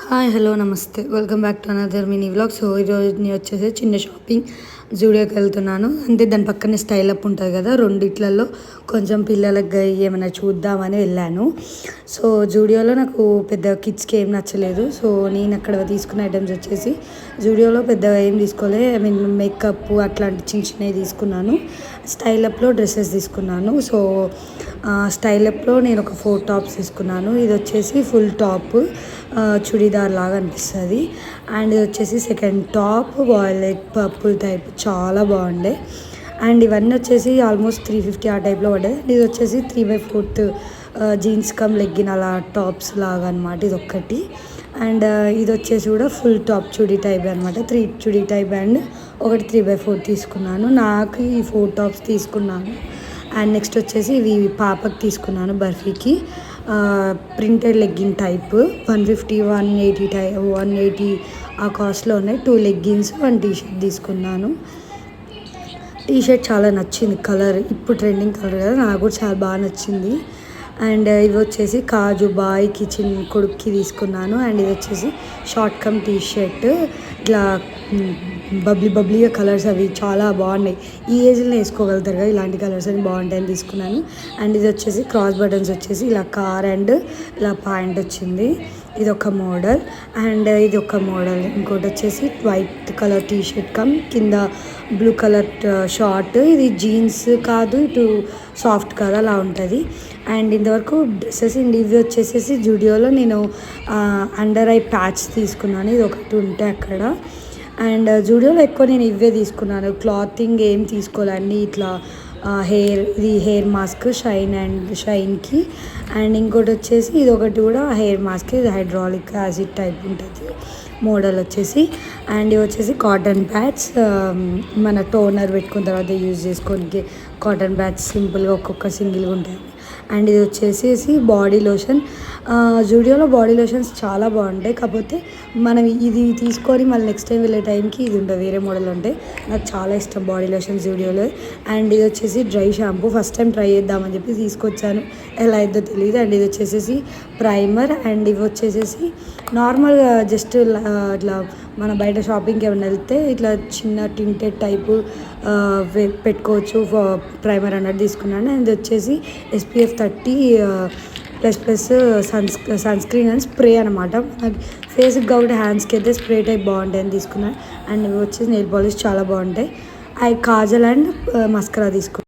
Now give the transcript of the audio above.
Hi hello నమస్తే welcome back to another mini vlog. So ఈరోజు నేను వచ్చేసి చిన్న షాపింగ్ జూడియోకి వెళ్తున్నాను. అంటే దాని పక్కనే స్టైల్ అప్ ఉంటుంది కదా, రెండిట్లలో కొంచెం పిల్లలకి ఏమైనా చూద్దామని వెళ్ళాను. సో జూడియోలో నాకు పెద్ద కిడ్స్కి ఏం నచ్చలేదు. సో నేను అక్కడ తీసుకున్న ఐటమ్స్ వచ్చేసి జూడియోలో పెద్దగా ఏం తీసుకోలే. ఐ మీన్ మేకప్ అట్లాంటి చిన్న చిన్నవి తీసుకున్నాను. స్టైల్ అప్లో డ్రెస్సెస్ తీసుకున్నాను. సో స్టైల్ అప్లో నేను ఒక 4 టాప్స్ తీసుకున్నాను. ఇది వచ్చేసి ఫుల్ టాప్ చుడీదార్ లాగా అనిపిస్తుంది. అండ్ ఇది వచ్చేసి second top violet purple type, చాలా బాగుండే. అండ్ ఇవన్నీ వచ్చేసి ఆల్మోస్ట్ 350 ఆ టైప్లో పడ్డాయి. ఇది వచ్చేసి 3/4 జీన్స్ కమ్ లెగ్గిన్ అలా టాప్స్ లాగా అనమాట. ఇది ఒక్కటి. అండ్ ఇది వచ్చేసి కూడా ఫుల్ టాప్ చుడీ టైప్ అనమాట. 3 చుడీ టైప్ అండ్ ఒకటి 3/4 తీసుకున్నాను. నాకు ఈ 4 టాప్స్ తీసుకున్నాను. అండ్ నెక్స్ట్ వచ్చేసి ఇవి పాపకి తీసుకున్నాను, బర్ఫీకి. ప్రింటెడ్ లెగ్గిన్ టైప్ 150 180 180 ఆ కాస్ట్లో ఉన్నాయి. 2 లెగ్గిన్స్ 1 టీషర్ట్ తీసుకున్నాను. టీషర్ట్ చాలా నచ్చింది, కలర్ ఇప్పుడు ట్రెండింగ్ కలర్ కదా, నాకు కూడా చాలా బాగా నచ్చింది. అండ్ ఇవి వచ్చేసి కాజు బాయ్కి చిన్న కొడుక్కి తీసుకున్నాను. అండ్ ఇది వచ్చేసి షార్ట్ కమ్ టీషర్ట్, ఇట్లా బబ్లీగా కలర్స్ అవి చాలా బాగున్నాయి. ఈ ఏజ్లో వేసుకోగలుగుతారు కదా ఇలాంటి కలర్స్ అని, బాగుంటాయని తీసుకున్నాను. అండ్ ఇది వచ్చేసి క్రాస్ బటన్స్ వచ్చేసి ఇలా కార్ అండ్ ఇలా పాయింట్ వచ్చింది. ఇది ఒక మోడల్. అండ్ ఇది ఒక మోడల్. ఇంకోటి వచ్చేసి వైట్ కలర్ టీషర్ట్ కమ్ కింద బ్లూ కలర్ షార్ట్. ఇది జీన్స్ కాదు, ఇటు సాఫ్ట్ కాదు, అలా ఉంటుంది. అండ్ ఇంతవరకు డ్రెస్సెస్ ఇవి వచ్చేసేసి జూడియోలో నేను అండర్ ఐ ప్యాచ్ తీసుకున్నాను. ఇది ఒకటి ఉంటే అక్కడ. అండ్ జూడియోలో ఎక్కువ నేను ఇవే తీసుకున్నాను, క్లాతింగ్ ఏం తీసుకోవాలండి. ఇట్లా ఇది హెయిర్ మాస్క్ షైన్కి. అండ్ ఇంకోటి వచ్చేసి ఇది ఒకటి కూడా హెయిర్ మాస్క్, ఇది హైడ్రాలిక్ యాసిడ్ టైప్ ఉంటుంది మోడల్ వచ్చేసి. అండ్ ఇవి వచ్చేసి కాటన్ ప్యాడ్స్, మన టోనర్ పెట్టుకున్న తర్వాత యూజ్ చేసుకోనికి కాటన్ ప్యాడ్స్ సింపుల్గా ఒక్కొక్క సింగిల్గా ఉంటాయి. అండ్ ఇది వచ్చేసి బాడీ లోషన్. జూడియోలో బాడీ లోషన్స్ చాలా బాగుంటాయి, కాకపోతే మనం ఇది తీసుకొని మళ్ళీ నెక్స్ట్ టైం వెళ్ళే టైంకి ఇది ఉంటుంది, వేరే మోడల్ ఉంటాయి. నాకు చాలా ఇష్టం బాడీ లోషన్ జూడియోలో. అండ్ ఇది వచ్చేసి dry shampoo, first time try చేద్దామని చెప్పి తీసుకొచ్చాను, ఎలా అయిద్దో తెలియదు. అండ్ ఇది వచ్చేసి ప్రైమర్. అండ్ ఇవి వచ్చేసి నార్మల్గా జస్ట్ ఇట్లా మన బయట షాపింగ్కి ఏమైనా వెళ్తే ఇట్లా చిన్న టింటెడ్ టైపు పెట్టుకోవచ్చు ప్రైమర్ అన్నట్టు తీసుకున్నాను. అండ్ ఇది వచ్చేసి SPF 30 plus sunscreen and spray అనమాట. మనకి ఫేస్కి కాబట్టి హ్యాండ్స్కి అయితే స్ప్రే టైప్ బాగుంటాయని తీసుకున్నాను. అండ్ ఇవి వచ్చేసి నెయిల్ పాలిష్ చాలా బాగుంటాయి. కాజల్ అండ్ మస్కరా తీసుకున్నాను.